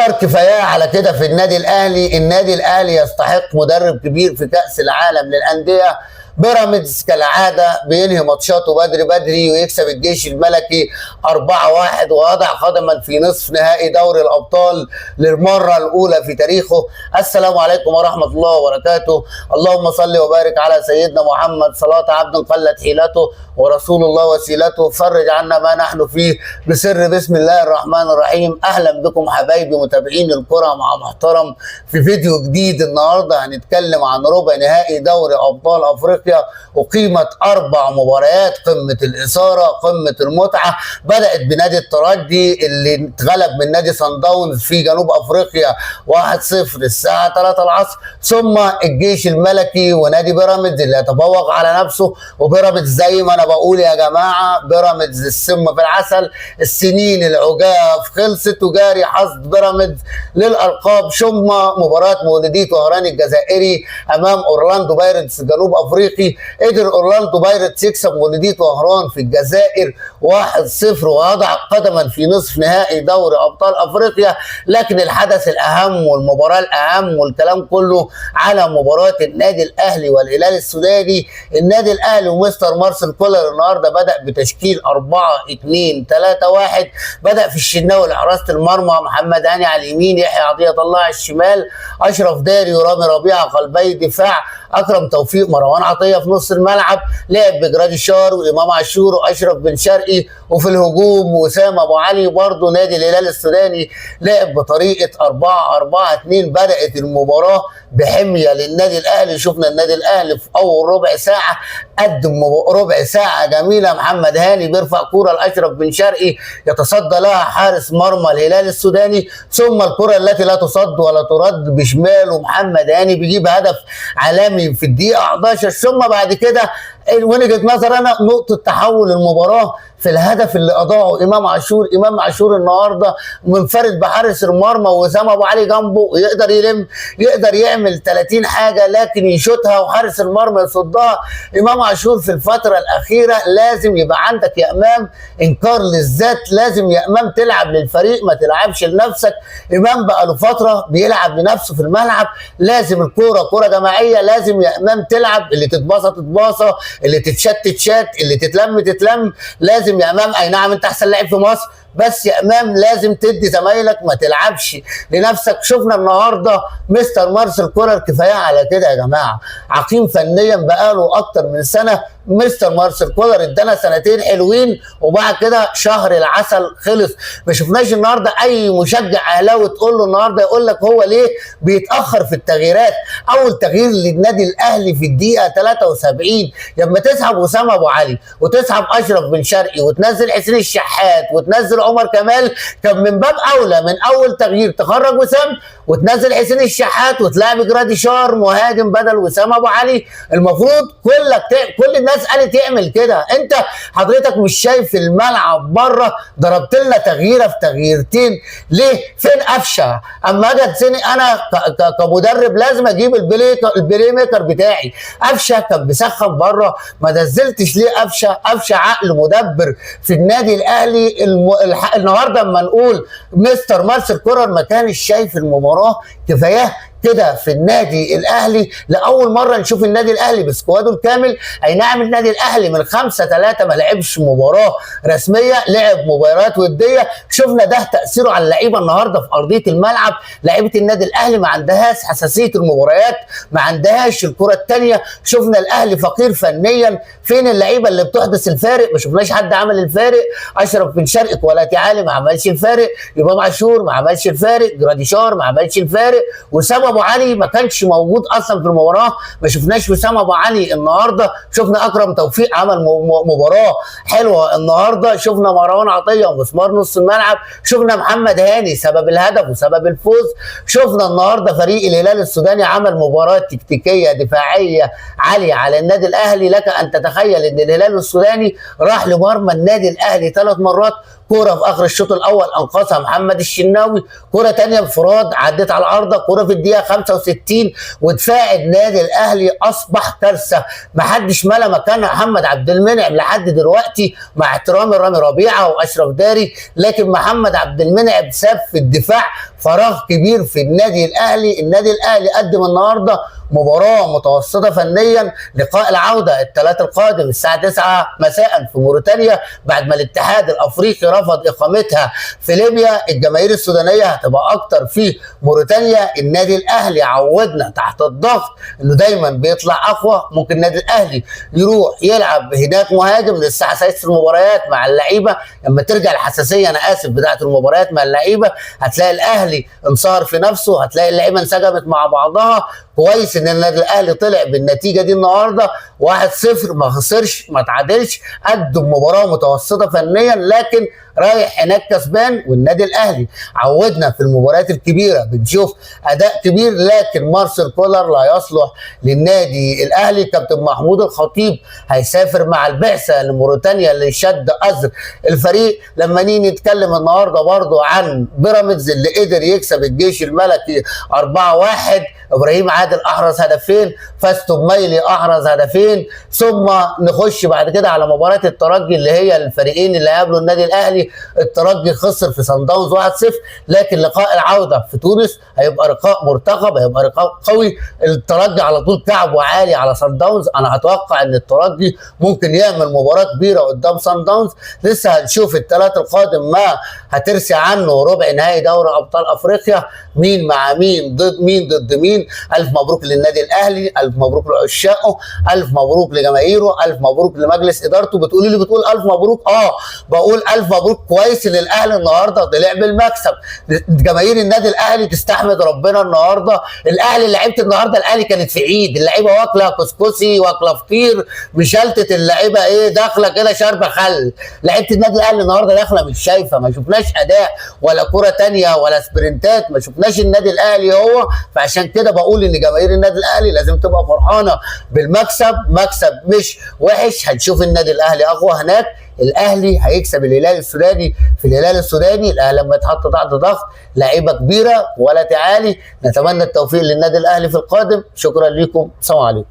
كولر كفايه على كده في النادي الاهلي. النادي الاهلي يستحق مدرب كبير في كأس العالم للأندية. بيراميدز كالعاده بينهي ماتشاته بدري بدري ويكسب الجيش الملكي 4-1 ويضع قدما في نصف نهائي دوري الابطال للمره الاولى في تاريخه. السلام عليكم ورحمه الله وبركاته. اللهم صل وبارك على سيدنا محمد صلاه عبد قلت حيلته ورسول الله وسيلته. فرج عنا ما نحن فيه بسر بسم الله الرحمن الرحيم. اهلا بكم حبايبي متابعين الكره مع محترم في فيديو جديد. النهارده هنتكلم عن ربع نهائي دوري ابطال افريقيا وقيمه 4 مباريات، قمه الاثاره، قمه المتعه. بدات بنادي الترجي اللي اتغلب من نادي صن داونز في جنوب افريقيا 1-0 الساعه 3 العصر، ثم الجيش الملكي ونادي بيراميدز اللي يتفوق على نفسه. وبيراميدز زي ما انا بقول يا جماعه، بيراميدز السم في العسل. السنين العجاف خلصت وجاري حصد بيراميدز للالقاب. ثم مباراه مولوديه طهران الجزائري امام اورلاندو بايرتس جنوب افريقي. قدر اورلاندو بايرتس يكسب مولوديه طهران في الجزائر 1-0 ويضع قدما في نصف نهائي دوري ابطال افريقيا. لكن الحدث الاهم والمباراه الاهم والكلام كله على مباراه النادي الاهلي والهلال السوداني. النادي الاهلي ومستر مارسيل كولر النهارده بدا بتشكيل 4-2-3-1. بدا في الشناوي لحراسه المرمى، محمد هاني على اليمين، يحيى عطيه الله على الشمال، اشرف داري ورامي ربيعه قلبي دفاع، اكرم توفيق، مروان عطيه في نص الملعب. لعب بجراديشار وامام عاشور واشرف بن شرقي. وفي الهجوم وسام ابو علي. برضه نادي الهلال السوداني لعب بطريقه 4-4-2. بدات المباراه بحميه للنادي الاهلي. شفنا النادي الاهلي في اول ربع ساعه قدم ربع ساعه جميله. محمد هاني بيرفع كوره لاشرف بن شرقي يتصدى لها حارس مرمى الهلال السوداني، ثم الكره التي لا تصد ولا ترد بشماله محمد هاني بيجيب هدف عالمي في الدقيقه 11. ثم بعد كده وجهه نظر انا نقطه تحول المباراه في الهدف اللي اضاعه امام عاشور. امام عاشور النهارده منفرد بحارس المرمى وسام ابو علي جنبه، يقدر يلم، يقدر يعمل 30 حاجه، لكن يشوتها وحارس المرمى يصدها. امام عاشور في الفتره الاخيره لازم يبقى عندك يا امام انكار للذات. لازم يا امام تلعب للفريق ما تلعبش لنفسك. امام بقى له فتره بيلعب لنفسه في الملعب. لازم الكوره كوره جماعيه، لازم يا امام تلعب، اللي تتباصى تتباصى، اللي تتشت تتشت، اللي تتلم تتلم. لازم يا امام، اي نعم انت احسن لاعب في مصر، بس يا امام لازم تدي زمايلك، ما تلعبش لنفسك. شفنا النهارده مستر مارسيل كولر كفايه على كده يا جماعه. عقيم فنيا بقاله اكتر من سنه. مستر مارسيل كولر ادانا سنتين حلوين وبعد كده شهر العسل خلص. ما شفناش النهارده اي مشجع اهلاوي تقول له النهارده يقول لك هو ليه بيتاخر في التغييرات. اول تغيير للنادي الاهلي في الدقيقه 73 لما تسحب وسام ابو علي وتسحب اشرف بن شرقي وتنزل حسين الشحات وتنزل عمر كمال، كان من باب اولى من اول تغيير تخرج وسام وتنزل حسين الشحات وتلاعب جراديشار مهاجم بدل وسام ابو علي. المفروض كل الناس قالت يعمل كده. انت حضرتك مش شايف الملعب بره ضربت لنا تغييره في تغييرتين ليه؟ فين قفشه؟ اما اجي اتسنق انا كمدرب لازم اجيب البلاي ميكر بتاعي. قفشه كان بيسخن بره، ما نزلتش ليه قفشه؟ قفشه عقل مدبر في النادي الاهلي. النهارده اما نقول مستر مارسيل كولر ما كانش شايف المباراه كفايه كده في النادي الاهلي. لاول مره نشوف النادي الاهلي بسكواده الكامل. اي نعم النادي الاهلي من 5-3 ما لعبش مباراه رسميه، لعب مباريات وديه. شفنا ده تاثيره على اللعيبه النهارده في ارضيه الملعب. لعيبه النادي الاهلي ما عندهاش حساسيه المباريات، ما عندهاش الكره الثانيه. شفنا الاهلي فقير فنيا. فين اللعيبه اللي بتحدث الفارق؟ ما شفناش حد عمل الفارق. اشرف بن شرقي ولا علي ما عملش الفارق، امام عاشور ما عملش الفارق، جراديشار ما عملش الفارق، وسام ابو علي ما كانش موجود اصلا في المباراه. ما شفناش وسام ابو علي النهارده. شفنا اكرم توفيق عمل مباراه حلوه النهارده. شفنا مروان عطيه ومسمار نص الملعب. شفنا محمد هاني سبب الهدف وسبب الفوز. شفنا النهارده فريق الهلال السوداني عمل مباراه تكتيكيه دفاعيه عاليه على النادي الاهلي. لك ان تتخيل ان الهلال السوداني راح لمرمى النادي الاهلي 3 مرات. كوره في اخر الشوط الاول انقذها محمد الشناوي، كوره ثانيه انفراد عدت على العارضه، كوره في الدقيقه 65. ودفاع النادي الاهلي اصبح كارثه. ما حدش ملا مكان محمد عبد المنعم لحد دلوقتي، مع احترامي رامي ربيعه واشرف داري، لكن محمد عبد المنعم ساب في الدفاع فراغ كبير في النادي الاهلي. النادي الاهلي قدم النهارده مباراه متوسطه فنيا. لقاء العوده الثلاث القادم الساعه 9 مساء في موريتانيا، بعد ما الاتحاد الافريقي رفض اقامتها في ليبيا. الجماهير السودانيه هتبقى اكتر في موريتانيا. النادي الاهلي عودنا تحت الضغط انه دايما بيطلع اقوى. ممكن النادي الاهلي يروح يلعب هناك مهاجم للساعه 6 المباريات مع اللعيبه. لما ترجع الحساسيه، انا اسف، بتاعه المباريات مع اللعيبه، هتلاقي الاهلي انصهر في نفسه، هتلاقي اللعيبه انسجمت مع بعضها. كويس ان النادي الاهلي طلع بالنتيجه دي النهارده 1-0، ما خسرش ما تعادلش، قدم مباراه متوسطه فنيا لكن رايح هناك كسبان. والنادي الاهلي عودنا في المباريات الكبيره بنشوف اداء كبير، لكن مارسيل كولر لا يصلح للنادي الاهلي. كابتن محمود الخطيب هيسافر مع البعثه لموريتانيا اللي شد ازر الفريق. لما نيجي نتكلم النهارده برضو عن بيراميدز اللي قدر يكسب الجيش الملكي 4-1، ابراهيم عادل احرز هدفين، فاستو بميلي احرز هدفين. ثم نخش بعد كده على مباراه الترجي اللي هي الفريقين اللي هيقابلوا النادي الاهلي. الترجي خسر في صن داونز 1-0، لكن لقاء العوده في تونس هيبقى لقاء مرتقب، هيبقى لقاء قوي. الترجي على طول كعبه عالي على صن داونز. انا اتوقع ان الترجي ممكن يعمل مباراه كبيره قدام صن داونز. لسه هنشوف الثلاث القادم ما هترسي عنه ربع نهائي دوري ابطال افريقيا، مين مع مين ضد مين. الف مبروك للنادي الاهلي، الف مبروك لعشاقه، الف مبروك لجماهيره، الف مبروك لمجلس ادارته. بتقولي لي بتقول الف مبروك؟ بقول الف مبروك. كويس ان الاهلي النهارده طلع بالمكسب. جماهير النادي الاهلي تستحمد ربنا النهارده. الاهلي لعيبه النهارده، الاهلي كانت في عيد، اللعيبه واكله كسكسي واكله فطير مشلتت، اللعيبه ايه داخله كده شاربه خل. لعيبه النادي الاهلي النهارده داخله مش شايفه، ما شفناش اداء ولا كره ثانيه ولا سبرنتات، ما شفناش النادي الاهلي هو. فعشان كده بقول ان جماهير النادي الاهلي لازم تبقى فرحانه بالمكسب، مكسب مش وحش. هنشوف النادي الاهلي اقوى هناك. الاهلي هيكسب الهلال السوداني في الهلال السوداني. الاهلي لما يتحط تحت ضغط لعيبه كبيره ولا تعالي. نتمنى التوفيق للنادي الاهلي في القادم. شكرا لكم، سلام عليكم.